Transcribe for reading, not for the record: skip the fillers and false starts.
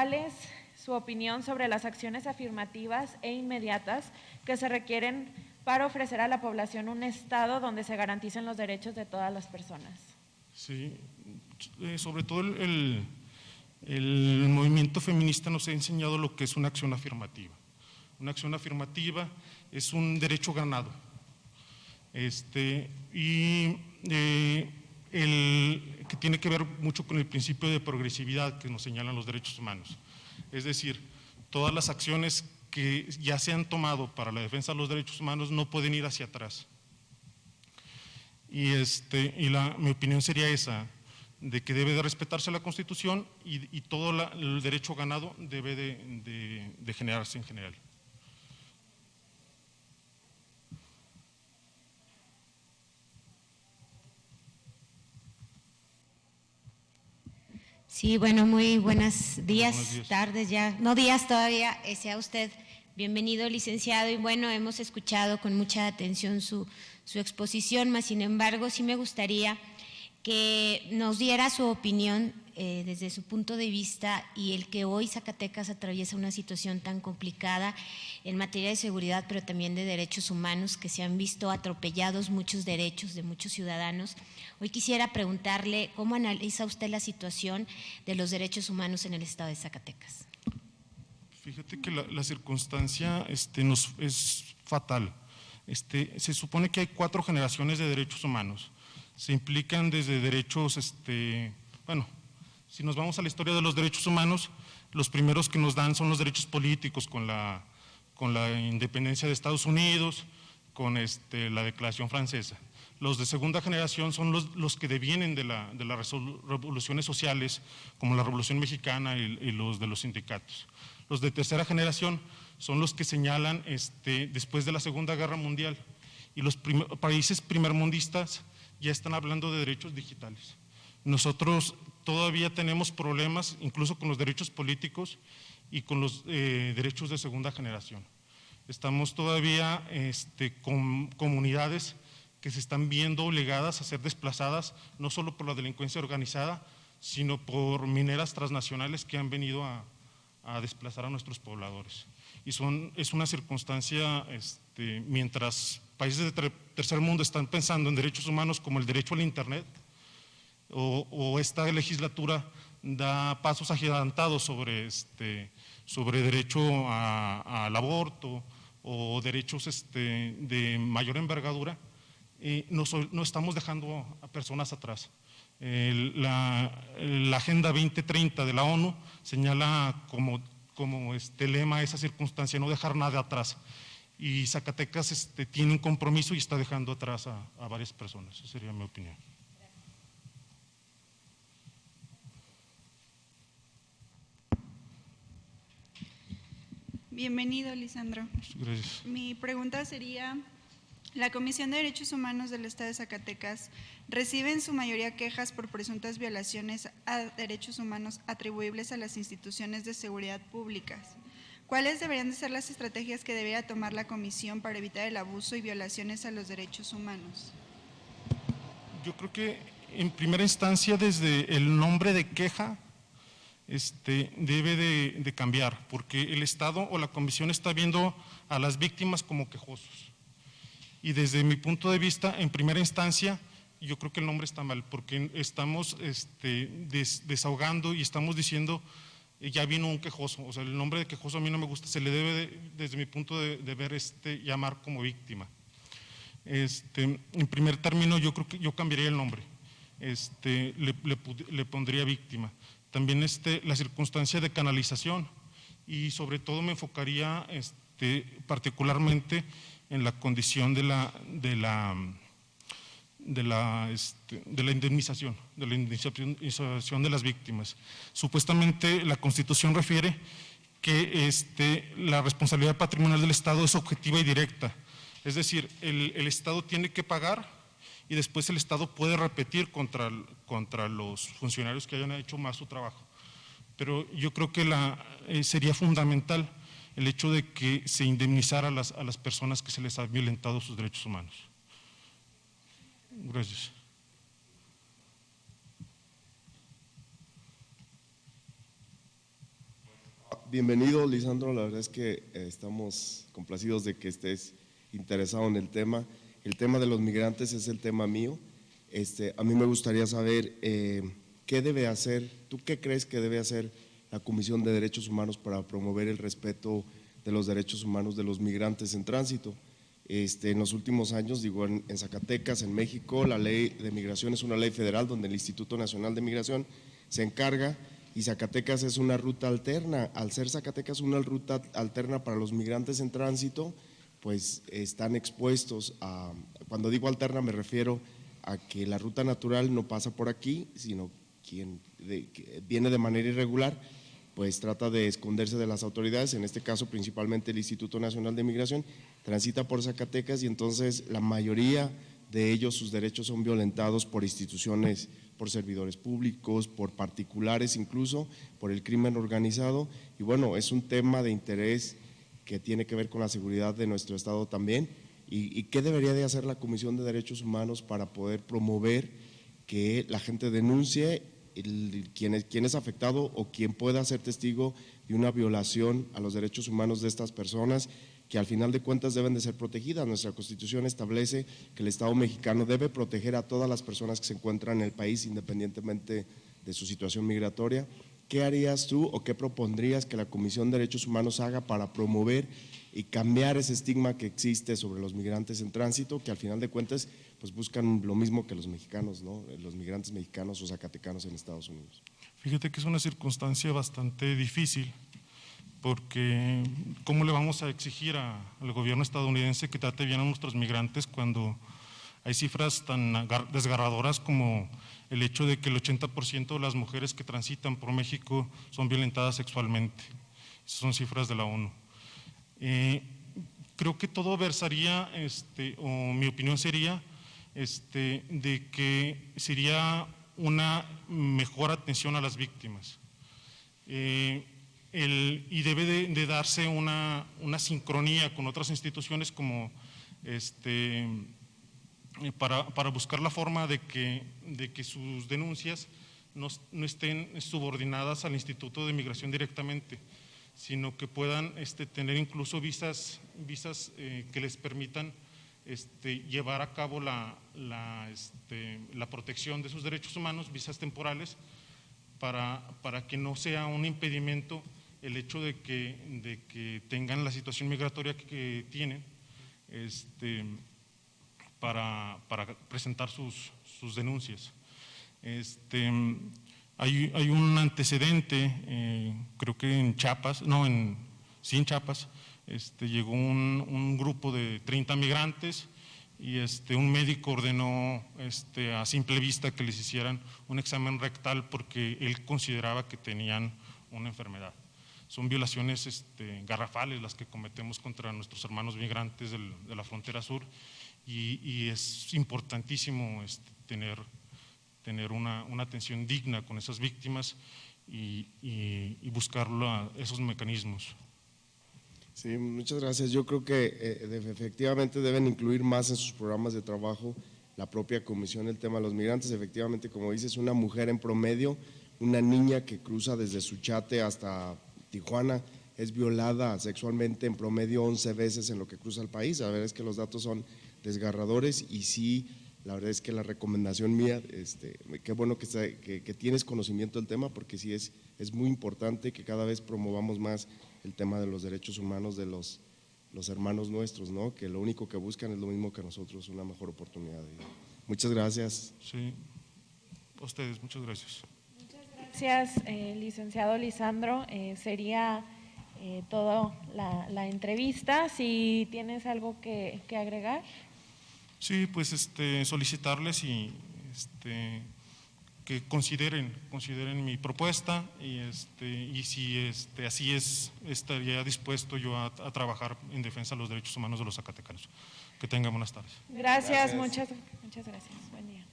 ¿cuál es su opinión sobre las acciones afirmativas e inmediatas que se requieren para ofrecer a la población un Estado donde se garanticen los derechos de todas las personas? Sí, sobre todo el movimiento feminista nos ha enseñado lo que es una acción afirmativa. Una acción afirmativa es un derecho ganado. Que tiene que ver mucho con el principio de progresividad que nos señalan los derechos humanos. Es decir, todas las acciones que ya se han tomado para la defensa de los derechos humanos no pueden ir hacia atrás. Mi opinión sería esa, de que debe de respetarse la Constitución y todo el derecho ganado debe de generarse en general. Sí, bueno, muy buenos días, Buenos días. tardes ya, no días todavía, sea usted bienvenido, licenciado, y bueno, hemos escuchado con mucha atención su exposición, mas sin embargo, sí me gustaría que nos diera su opinión desde su punto de vista y el que hoy Zacatecas atraviesa una situación tan complicada en materia de seguridad, pero también de derechos humanos, que se han visto atropellados muchos derechos de muchos ciudadanos. Hoy quisiera preguntarle cómo analiza usted la situación de los derechos humanos en el estado de Zacatecas. Fíjate que la circunstancia es fatal. Se supone que hay 4 generaciones de derechos humanos. Se implican desde derechos, bueno, si nos vamos a la historia de los derechos humanos, los primeros que nos dan son los derechos políticos con la independencia de Estados Unidos, con la Declaración Francesa. Los de segunda generación son los que devienen de las revoluciones sociales, como la Revolución Mexicana y los de los sindicatos. Los de tercera generación son los que señalan después de la Segunda Guerra Mundial, y los países primermundistas ya están hablando de derechos digitales. Nosotros todavía tenemos problemas incluso con los derechos políticos y con los derechos de segunda generación. Estamos todavía con comunidades que se están viendo obligadas a ser desplazadas, no solo por la delincuencia organizada, sino por mineras transnacionales que han venido a desplazar a nuestros pobladores. Y es una circunstancia, mientras países de tercer mundo están pensando en derechos humanos como el derecho al Internet, o esta legislatura da pasos agigantados sobre derecho al aborto o derechos de mayor envergadura, no estamos dejando a personas atrás. La Agenda 2030 de la ONU señala como lema esa circunstancia, no dejar nada atrás. Y Zacatecas tiene un compromiso y está dejando atrás a varias personas. Esa sería mi opinión. Bienvenido, Lisandro. Gracias. Mi pregunta sería, la Comisión de Derechos Humanos del Estado de Zacatecas recibe en su mayoría quejas por presuntas violaciones a derechos humanos atribuibles a las instituciones de seguridad públicas. ¿Cuáles deberían de ser las estrategias que debería tomar la Comisión para evitar el abuso y violaciones a los derechos humanos? Yo creo que en primera instancia desde el nombre de queja debe de cambiar, porque el Estado o la Comisión está viendo a las víctimas como quejosos. Y desde mi punto de vista, en primera instancia, yo creo que el nombre está mal, porque estamos desahogando y estamos diciendo, ya vino un quejoso. O sea, el nombre de quejoso a mí no me gusta, se le debe, desde mi punto de ver, llamar como víctima. En primer término, yo creo que yo cambiaría el nombre, le pondría víctima. También la circunstancia de canalización, y sobre todo me enfocaría particularmente en la condición de la indemnización, de las víctimas. Supuestamente la Constitución refiere que la responsabilidad patrimonial del Estado es objetiva y directa, es decir, el Estado tiene que pagar y después el Estado puede repetir contra los funcionarios que hayan hecho más su trabajo. Pero yo creo que sería fundamental el hecho de que se indemnizara a las personas que se les ha violentado sus derechos humanos. Gracias. Bienvenido, Lisandro. La verdad es que estamos complacidos de que estés interesado en el tema. El tema de los migrantes es el tema mío. A mí me gustaría saber qué debe hacer, ¿tú qué crees que debe hacer la Comisión de Derechos Humanos para promover el respeto de los derechos humanos de los migrantes en tránsito? En los últimos años, digo, en Zacatecas, en México, la ley de migración es una ley federal donde el Instituto Nacional de Migración se encarga, y Zacatecas es una ruta alterna. Al ser Zacatecas una ruta alterna para los migrantes en tránsito, pues están expuestos a, cuando digo alterna me refiero a que la ruta natural no pasa por aquí, sino que viene de manera irregular, pues trata de esconderse de las autoridades, en este caso principalmente el Instituto Nacional de Migración, transita por Zacatecas y entonces la mayoría de ellos, sus derechos son violentados por instituciones, por servidores públicos, por particulares incluso, por el crimen organizado, y bueno, es un tema de interés que tiene que ver con la seguridad de nuestro Estado también. ¿Y qué debería de hacer la Comisión de Derechos Humanos para poder promover que la gente denuncie quién es afectado o quien pueda ser testigo de una violación a los derechos humanos de estas personas, que al final de cuentas deben de ser protegidas? Nuestra Constitución establece que el Estado mexicano debe proteger a todas las personas que se encuentran en el país independientemente de su situación migratoria. ¿Qué harías tú o qué propondrías que la Comisión de Derechos Humanos haga para promover y cambiar ese estigma que existe sobre los migrantes en tránsito, que al final de cuentas pues buscan lo mismo que los mexicanos, ¿no? Los migrantes mexicanos o zacatecanos en Estados Unidos? Fíjate que es una circunstancia bastante difícil, porque ¿cómo le vamos a exigir al gobierno estadounidense que trate bien a nuestros migrantes cuando hay cifras tan desgarradoras como el hecho de que el 80% de las mujeres que transitan por México son violentadas sexualmente? Esas son cifras de la ONU. Creo que todo versaría, o mi opinión sería, de que sería una mejor atención a las víctimas. Y debe de darse una sincronía con otras instituciones como para buscar la forma de que sus denuncias no estén subordinadas al Instituto de Migración directamente, sino que puedan tener incluso visas que les permitan llevar a cabo la protección de sus derechos humanos, visas temporales, para que no sea un impedimento el hecho de que tengan la situación migratoria que tienen, para presentar sus denuncias. Hay un antecedente, creo que en Chiapas, en Chiapas, llegó un grupo de 30 migrantes y un médico ordenó a simple vista que les hicieran un examen rectal porque él consideraba que tenían una enfermedad. Son violaciones garrafales las que cometemos contra nuestros hermanos migrantes de la frontera sur, y es importantísimo tener una atención digna con esas víctimas y buscar esos mecanismos. Sí, muchas gracias. Yo creo que efectivamente deben incluir más en sus programas de trabajo la propia comisión el tema de los migrantes. Efectivamente, como dices, una mujer en promedio, una niña que cruza desde Suchate hasta Tijuana, es violada sexualmente en promedio 11 veces en lo que cruza el país. La verdad es que los datos son desgarradores y sí, la verdad es que la recomendación mía, qué bueno que tienes conocimiento del tema, porque sí es muy importante que cada vez promovamos más el tema de los derechos humanos de los hermanos nuestros, ¿no? Que lo único que buscan es lo mismo que nosotros, una mejor oportunidad. Muchas gracias. Sí, a ustedes, muchas gracias. Gracias, licenciado Lisandro. Sería toda la entrevista. Si tienes algo que agregar. Sí, pues solicitarles y que consideren mi propuesta y si así es, estaría dispuesto yo a trabajar en defensa de los derechos humanos de los zacatecanos. Que tengan buenas tardes. Gracias. Muchas gracias. Buen día.